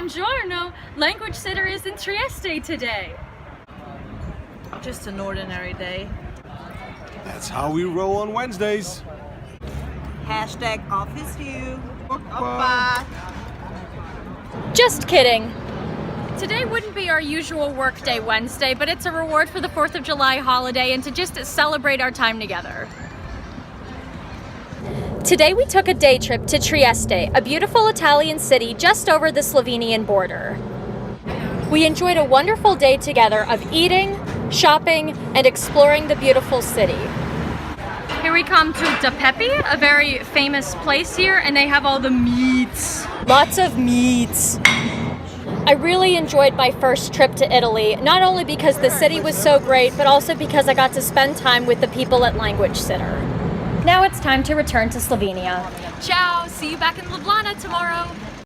Buongiorno! LanguageSitter is in Trieste today. Just an ordinary day. That's how we roll on Wednesdays. Hashtag office view. Opa. Just kidding. Today wouldn't be our usual workday Wednesday, but it's a reward for the 4th of July holiday and to just celebrate our time together. Today we took a day trip to Trieste, a beautiful Italian city just over the Slovenian border. We enjoyed a wonderful day together of eating, shopping, and exploring the beautiful city. Here we come to Da Pepe, a very famous place here, and they have all the meats. Lots of meats. I really enjoyed my first trip to Italy, not only because the city was so great, but also because I got to spend time with the people at LanguageSitter. Now it's time to return to Slovenia. Ciao! See you back in Ljubljana tomorrow!